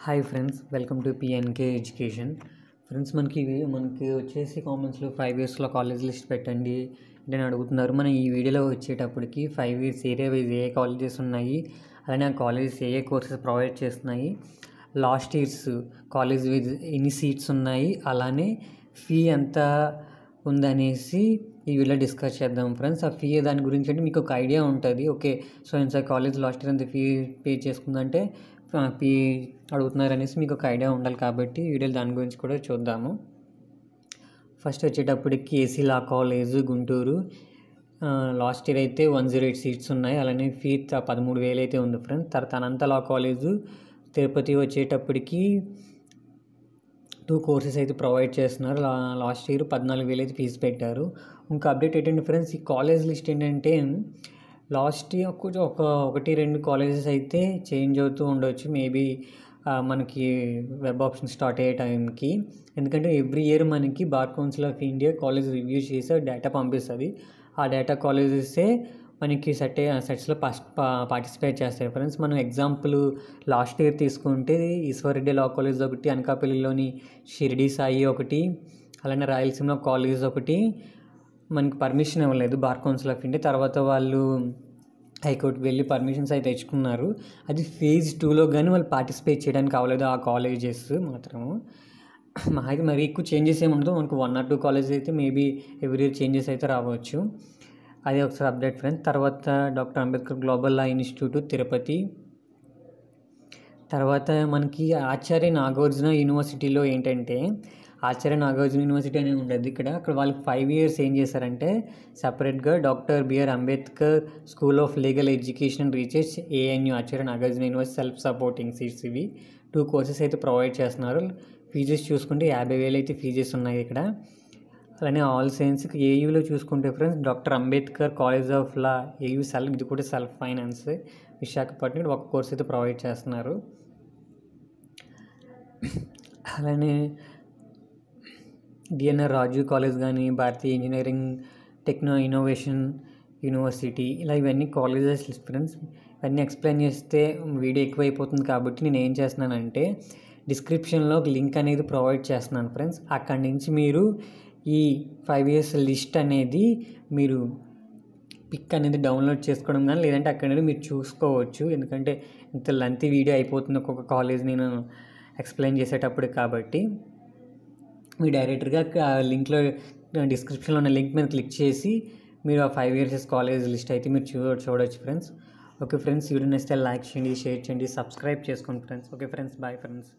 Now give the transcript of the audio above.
Hi friends, welcome to PNK education. Friends, మనకి వచ్చేసి కామెంట్స్లో 5 ఇయర్స్లో కాలేజ్ లిస్ట్ పెట్టండి అని అడుగుతున్నారు. మనం ఈ వీడియోలో వచ్చేటప్పటికి 5 ఇయర్స్ ఏరియా వైజ్ ఏ కాలేజెస్ ఉన్నాయి, అలానే ఆ కాలేజెస్ ఏ కోర్సెస్ ప్రొవైడ్ చేస్తున్నాయి, లాస్ట్ ఇయర్స్ కాలేజ్ వైజ్ ఎన్ని సీట్స్ ఉన్నాయి, అలానే ఫీ ఎంత ఉందనేసి ఈ వీడియోలో డిస్కస్ చేద్దాం ఫ్రెండ్స్. ఆ ఫీ దాని గురించి అంటే మీకు ఒక ఐడియా ఉంటుంది. ఓకే, సో ఇన్సా కాలేజ్ లాస్ట్ ఇయర్ అంత ఫీ పే చేసుకుందంటే ఫీ అడుగుతున్నారు అనేసి మీకు ఒక ఐడియా ఉండాలి. కాబట్టి వీడియోలో దాని గురించి కూడా చూద్దాము. ఫస్ట్ వచ్చేటప్పటికి AC law college Guntur last year అయితే 108 సీట్స్ ఉన్నాయి. అలానే ఫీ 13,000 అయితే ఉంది ఫ్రెండ్స్. తర్వాత అనంత లా కాలేజు తిరుపతి వచ్చేటప్పటికి 2 కోర్సెస్ అయితే ప్రొవైడ్ చేస్తున్నారు. లాస్ట్ ఇయర్ 14,000 అయితే ఫీజు పెట్టారు. ఇంకా అప్డేట్ ఏంటంటే ఫ్రెండ్స్, ఈ కాలేజ్ లిస్ట్ ఏంటంటే లాస్ట్ ఇయర్ ఒకటి రెండు కాలేజెస్ అయితే చేంజ్ అవుతూ ఉండొచ్చు మేబీ మనకి వెబ్ ఆప్షన్ స్టార్ట్ అయ్యే టైంకి. ఎందుకంటే ఎవ్రీ ఇయర్ మనకి bar council of India college review చేసి డేటా పంపిస్తుంది. ఆ డేటా కాలేజెసే మనకి సెట్స్లో పార్టిసిపేట్ చేస్తాయి ఫ్రెండ్స్. మనం ఎగ్జాంపుల్ లాస్ట్ ఇయర్ తీసుకుంటే ఈశ్వరరెడ్డి లా కాలేజ్ ఒకటి, అనకాపల్లిలోని షిరిడి సాయి ఒకటి, అలానే రాయలసీమలో కాలేజ్ ఒకటి మనకి పర్మిషన్ ఇవ్వలేదు బార్ కౌన్సిల్ ఆఫ్ ఇండియా. తర్వాత వాళ్ళు హైకోర్టుకి వెళ్ళి పర్మిషన్స్ అయితే తెచ్చుకున్నారు. అది ఫేజ్ 2లో కానీ వాళ్ళు పార్టిసిపేట్ చేయడానికి అవ్వలేదు ఆ కాలేజెస్ మాత్రము. అయితే మరి ఎక్కువ చేంజెస్ ఏమి ఉండదు. మనకు 1 or 2 కాలేజెస్ అయితే మేబీ ఎవ్రీ ఇయర్ చేంజెస్ అయితే రావచ్చు. అది ఒకసారి అప్డేట్ ఫ్రెండ్స్. తర్వాత డాక్టర్ అంబేద్కర్ గ్లోబల్ లా ఇన్స్టిట్యూట్ తిరుపతి. తర్వాత మనకి ఆచార్య నాగార్జున యూనివర్సిటీలో ఏంటంటే ఆచార్య నాగార్జున యూనివర్సిటీ అనేది ఉండదు. అక్కడ వాళ్ళు 5 ఇయర్స్ ఏం చేశారంటే సపరేట్గా doctor BR Ambedkar school of legal education and research ANU Acharya Nagarjuna university self supporting seats ఇవి 2 కోర్సెస్ అయితే ప్రొవైడ్ చేస్తున్నారు. ఫీజెస్ చూసుకుంటే 50,000 అయితే ఫీజెస్ ఉన్నాయి ఇక్కడ. అలానే ఆల్ సైన్స్ ఏయూలో చూసుకుంటే friends doctor Ambedkar college of law AU ఇది కూడా సెల్ఫ్ ఫైనాన్స్ విశాఖపట్నం ఒక కోర్స్ అయితే ప్రొవైడ్ చేస్తున్నారు. అలానే డిఎన్ఆర్ రాజు కాలేజ్ కానీ, భారతీయ ఇంజనీరింగ్ టెక్నో ఇన్నోవేషన్ యూనివర్సిటీ, ఇలా ఇవన్నీ కాలేజెస్ లిస్ట్ ఫ్రెండ్స్. ఇవన్నీ ఎక్స్ప్లెయిన్ చేస్తే వీడియో ఎక్కువైపోతుంది కాబట్టి నేను ఏం చేస్తున్నానంటే డిస్క్రిప్షన్లో ఒక లింక్ అనేది ప్రొవైడ్ చేస్తున్నాను ఫ్రెండ్స్. అక్కడి నుంచి మీరు ఈ 5 ఇయర్స్ లిస్ట్ అనేది మీరు పిక్ అనేది డౌన్లోడ్ చేసుకోవడం కానీ, లేదంటే అక్కడ నుండి మీరు చూసుకోవచ్చు. ఎందుకంటే ఇంత లెంతీ వీడియో అయిపోతుంది ఒక్కొక్క కాలేజ్ నేను ఎక్స్ప్లెయిన్ చేసేటప్పుడు. కాబట్టి మీరు డైరెక్ట్గా లింక్లో డిస్క్రిప్షన్లో ఉన్న లింక్ మీద క్లిక్ చేసి మీరు ఆ 5 ఇయర్స్ కాలేజ్ లిస్ట్ అయితే మీరు చూడవచ్చు ఫ్రెండ్స్. ఓకే ఫ్రెండ్స్, వీడియో నచ్చితే లైక్ చేయండి, షేర్ చేయండి, సబ్స్క్రైబ్ చేసుకోండి friends. Okay friends, bye friends.